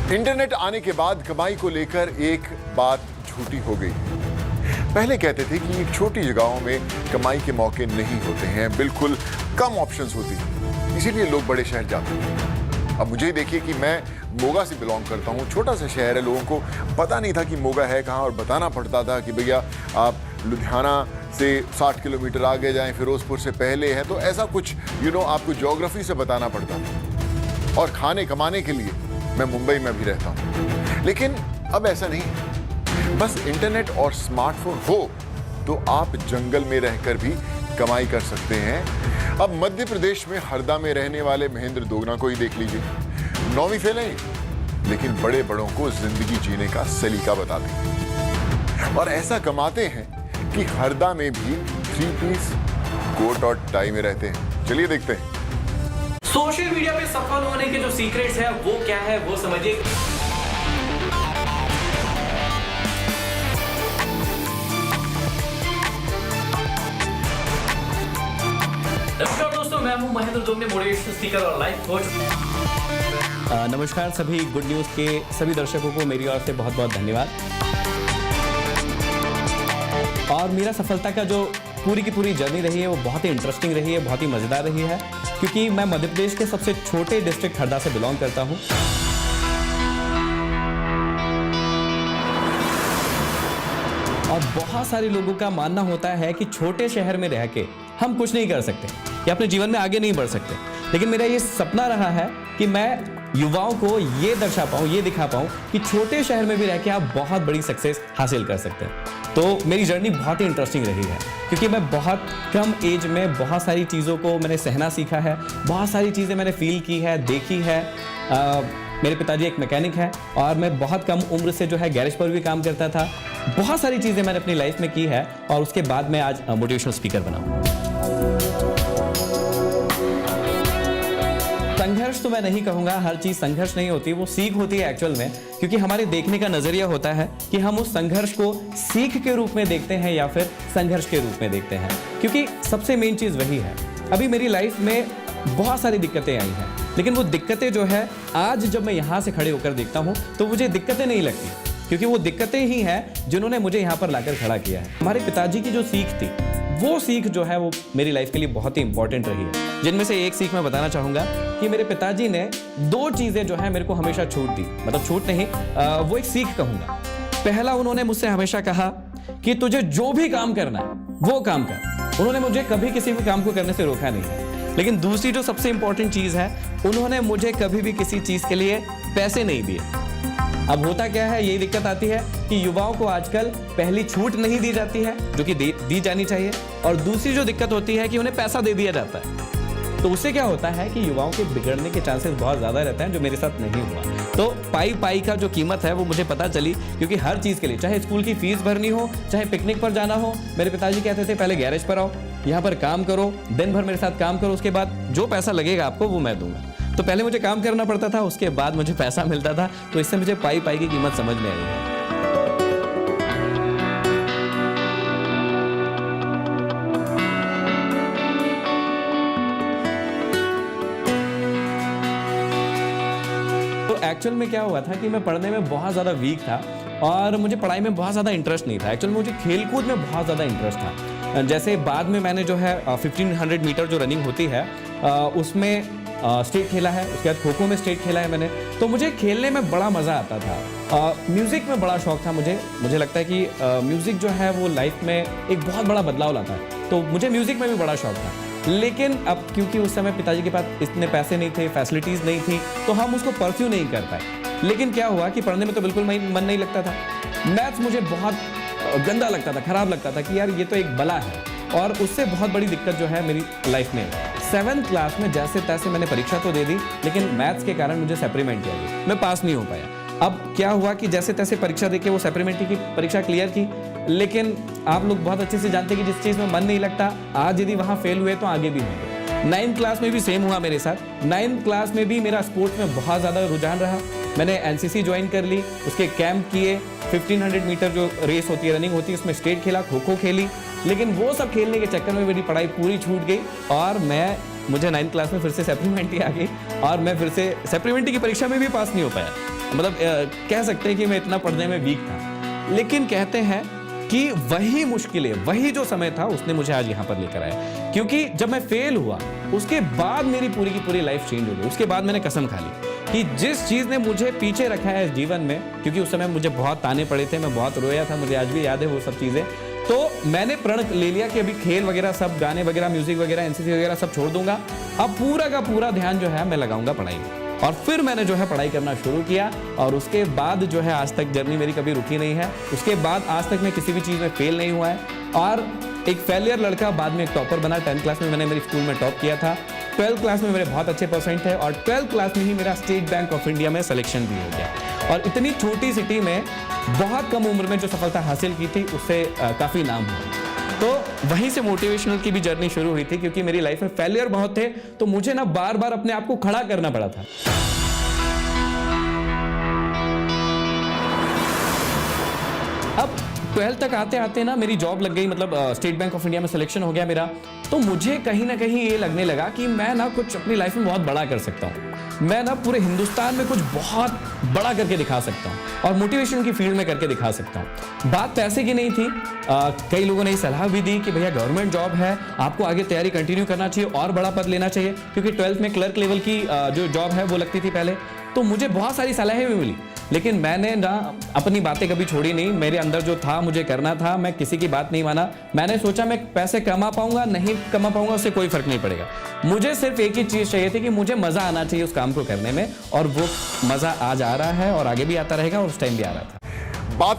Internet आने के बाद कमाई को लेकर एक बात झूठी हो गई। पहले कहते थे कि एक छोटी जगहों में कमाई के मौके नहीं होते हैं, बिल्कुल कम ऑप्शंस होती हैं, इसीलिए लोग बड़े शहर जाते हैं। अब मुझे देखिए कि मैं मोगा से बिलोंग करता हूँ, छोटा सा शहर है, लोगों को पता नहीं था कि मोगा है कहाँ, और बताना पड़ता था कि भैया आप लुधियाना से 60 किलोमीटर आगे जाएं, फिरोजपुर से पहले है, तो ऐसा कुछ आपको ज्योग्राफी से बताना पड़ता था। और खाने कमाने के लिए मैं मुंबई में भी रहता हूँ, लेकिन अब ऐसा नहीं है। बस इंटरनेट और स्मार्टफोन हो तो आप जंगल में रहकर भी कमाई कर सकते हैं। अब मध्य प्रदेश में हरदा में रहने वाले महेंद्र दोगना को ही देख लीजिए। 9वीं फेल हैं, लेकिन बड़े बड़ों को जिंदगी जीने का सलीका बताते हैं और ऐसा कमाते हैं कि हरदा में भी 3 पीस कोट और टाई में रहते हैं। चलिए देखते हैं सोशल मीडिया पे सफल होने के जो सीक्रेट्स है वो क्या है, वो समझिए। नमस्कार दोस्तों, मैं हूं महेंद्र दोगने, मोटिवेशनल स्पीकर और लाइफ कोच। नमस्कार सभी गुड न्यूज़ के सभी दर्शकों को मेरी ओर से बहुत बहुत धन्यवाद। और मेरा सफलता का जो पूरी की पूरी जर्नी रही है वो बहुत ही इंटरेस्टिंग रही है, बहुत ही मज़ेदार रही है, क्योंकि मैं मध्य प्रदेश के सबसे छोटे डिस्ट्रिक्ट हरदा से बिलोंग करता हूँ। और बहुत सारे लोगों का मानना होता है कि छोटे शहर में रह के हम कुछ नहीं कर सकते या अपने जीवन में आगे नहीं बढ़ सकते, लेकिन मेरा ये सपना रहा है कि मैं युवाओं को ये दर्शा पाऊँ, ये दिखा पाऊँ कि छोटे शहर में भी रह के आप बहुत बड़ी सक्सेस हासिल कर सकते हैं। तो मेरी जर्नी बहुत ही इंटरेस्टिंग रही है, क्योंकि मैं बहुत कम एज में बहुत सारी चीज़ों को मैंने सहना सीखा है, बहुत सारी चीज़ें मैंने फील की है, देखी है। मेरे पिताजी एक मैकेनिक है और मैं बहुत कम उम्र से जो है गैरेज पर भी काम करता था। बहुत सारी चीज़ें मैंने अपनी लाइफ में की है और उसके बाद मैं आज मोटिवेशनल स्पीकर बना हूँ। संघर्ष तो मैं नहीं कहूँगा, हर चीज़ संघर्ष नहीं होती, वो सीख होती है एक्चुअल में, क्योंकि हमारे देखने का नज़रिया होता है कि हम उस संघर्ष को सीख के रूप में देखते हैं या फिर संघर्ष के रूप में देखते हैं, क्योंकि सबसे मेन चीज़ वही है। अभी मेरी लाइफ में बहुत सारी दिक्कतें आई हैं, लेकिन वो दिक्कतें जो है आज जब मैं यहाँ से खड़े होकर देखता हूँ तो मुझे दिक्कतें नहीं लगती, क्योंकि वो दिक्कतें ही हैं जिन्होंने मुझे यहाँ पर लाकर खड़ा किया है। हमारे पिताजी की जो सीख थी, वो सीख जो है वो मेरी लाइफ के लिए बहुत ही इंपॉर्टेंट रही है, जिनमें से एक सीख मैं बताना चाहूँगा कि मेरे पिताजी ने 2 चीज़ें जो है मेरे को हमेशा छूट दी, मतलब छूट नहीं, वो एक सीख कहूँगा। पहला, उन्होंने मुझसे हमेशा कहा कि तुझे जो भी काम करना है वो काम कर। उन्होंने मुझे कभी किसी भी काम को करने से रोका नहीं है। लेकिन दूसरी जो सबसे इंपॉर्टेंट चीज़ है, उन्होंने मुझे कभी भी किसी चीज़ के लिए पैसे नहीं दिए। अब होता क्या है, यही दिक्कत आती है कि युवाओं को आजकल पहली छूट नहीं दी जाती है जो कि दी जानी चाहिए, और दूसरी जो दिक्कत होती है कि उन्हें पैसा दे दिया जाता है। तो उससे क्या होता है कि युवाओं के बिगड़ने के चांसेस बहुत ज़्यादा रहते हैं, जो मेरे साथ नहीं हुआ। तो पाई का जो कीमत है वो मुझे पता चली, क्योंकि हर चीज़ के लिए, चाहे स्कूल की फीस भरनी हो, चाहे पिकनिक पर जाना हो, मेरे पिताजी कहते थे पहले गैरेज पर आओ, यहाँ पर काम करो, दिन भर मेरे साथ काम करो, उसके बाद जो पैसा लगेगा आपको वो मैं दूंगा। तो पहले मुझे काम करना पड़ता था, उसके बाद मुझे पैसा मिलता था। तो इससे मुझे पाई की कीमत समझ में आई है। एक्चुअल में क्या हुआ था कि मैं पढ़ने में बहुत ज़्यादा वीक था और मुझे पढ़ाई में बहुत ज़्यादा इंटरेस्ट नहीं था। एक्चुअल में मुझे खेलकूद में बहुत ज़्यादा इंटरेस्ट था। जैसे बाद में मैंने जो है 1500 मीटर जो रनिंग होती है उसमें स्टेट खेला है, उसके बाद खो-खो में स्टेट खेला है मैंने। तो मुझे खेलने में बड़ा मज़ा आता था। म्यूज़िक में बड़ा शौक था मुझे लगता है कि म्यूज़िक जो है वो लाइफ में एक बहुत बड़ा बदलाव लाता है, तो मुझे म्यूज़िक में भी बड़ा शौक था। लेकिन अब क्योंकि उस समय पिताजी के पास इतने पैसे नहीं थे, फैसिलिटीज़ नहीं थी, तो हम उसको परस्यू नहीं कर पाए। लेकिन क्या हुआ कि पढ़ने में तो बिल्कुल मन नहीं लगता था। मैथ्स मुझे बहुत गंदा लगता था, खराब लगता था कि यार ये तो एक बला है, और उससे बहुत बड़ी दिक्कत जो है मेरी लाइफ में 7th क्लास में जैसे तैसे मैंने परीक्षा तो दे दी, लेकिन मैथ्स के कारण मुझे सप्लीमेंट्री आ गई, मैं पास नहीं हो पाया। अब क्या हुआ कि जैसे तैसे परीक्षा देके वो सप्लीमेंट्री की परीक्षा क्लियर की, लेकिन आप लोग बहुत अच्छे से जानते हैं कि जिस चीज़ में मन नहीं लगता, आज यदि वहाँ फेल हुए तो आगे भी होंगे। 9th क्लास में भी सेम हुआ मेरे साथ। 9th क्लास में भी मेरा स्पोर्ट्स में बहुत ज़्यादा रुझान रहा। मैंने एनसीसी ज्वाइन कर ली, उसके कैंप किए, 1500 मीटर जो रेस होती है, रनिंग होती है, उसमें स्टेट खेला, खो-खो खेली। लेकिन वो सब खेलने के चक्कर में मेरी पढ़ाई पूरी छूट गई और मुझे 9th क्लास में फिर से सप्लीमेंट्री आ गई और मैं फिर से सप्लीमेंट्री की परीक्षा में भी पास नहीं हो पाया। मतलब कह सकते हैं कि मैं इतना पढ़ने में वीक था, लेकिन कहते हैं कि वही मुश्किलें, वही जो समय था उसने मुझे आज यहाँ पर लेकर आया। क्योंकि जब मैं फेल हुआ उसके बाद मेरी पूरी की पूरी लाइफ चेंज हो गई। उसके बाद मैंने कसम खा ली कि जिस चीज़ ने मुझे पीछे रखा है इस जीवन में, क्योंकि उस समय मुझे बहुत ताने पड़े थे, मैं बहुत रोया था, मुझे आज भी याद है वो सब चीज़ें, तो मैंने प्रण ले लिया कि अभी खेल वगैरह सब, गाने वगैरह, म्यूजिक वगैरह, एनसीसी वगैरह सब छोड़ दूंगा। अब पूरा का पूरा ध्यान जो है मैं लगाऊंगा पढ़ाई में। और फिर मैंने जो है पढ़ाई करना शुरू किया और उसके बाद जो है आज तक जर्नी मेरी कभी रुकी नहीं है। उसके बाद आज तक मैं किसी भी चीज़ में फेल नहीं हुआ है और एक फेलियर लड़का बाद में एक टॉपर बना। 10th क्लास में मैंने मेरी स्कूल में टॉप किया था, 12th क्लास में मेरे बहुत अच्छे परसेंट थे और 12th क्लास में ही मेरा स्टेट बैंक ऑफ इंडिया में सिलेक्शन भी हो गया। और इतनी छोटी सिटी में बहुत कम उम्र में जो सफलता हासिल की थी उससे काफ़ी नाम हुआ। तो वहीं से मोटिवेशनल की भी जर्नी शुरू हुई थी, क्योंकि मेरी लाइफ में फेलियर बहुत थे तो मुझे ना बार बार अपने आप को खड़ा करना पड़ा था। अब 12th तक आते आते ना मेरी जॉब लग गई, मतलब स्टेट बैंक ऑफ इंडिया में सिलेक्शन हो गया मेरा। तो मुझे कहीं ना कहीं ये लगने लगा कि मैं ना कुछ अपनी लाइफ में बहुत बड़ा कर सकता हूँ, मैं ना पूरे हिंदुस्तान में कुछ बहुत बड़ा करके दिखा सकता हूँ और मोटिवेशन की फील्ड में करके दिखा सकता हूँ। बात पैसे की नहीं थी, कई लोगों ने सलाह भी दी कि भैया गवर्नमेंट जॉब है, आपको आगे तैयारी कंटिन्यू करना चाहिए और बड़ा पद लेना चाहिए, क्योंकि 12th में क्लर्क लेवल की जो जॉब है वो लगती थी पहले। तो मुझे बहुत सारी सलाहें भी मिली, लेकिन मैंने ना अपनी बातें कभी छोड़ी नहीं। मेरे अंदर जो था मुझे करना था, मैं किसी की बात नहीं माना। मैंने सोचा मैं पैसे कमा पाऊंगा नहीं कमा पाऊंगा उससे कोई फर्क नहीं पड़ेगा, मुझे सिर्फ एक ही चीज़ चाहिए थी कि मुझे मज़ा आना चाहिए उस काम को करने में, और वो मज़ा आज आ रहा है और आगे भी आता रहेगा और उस टाइम भी आ रहा था। बातों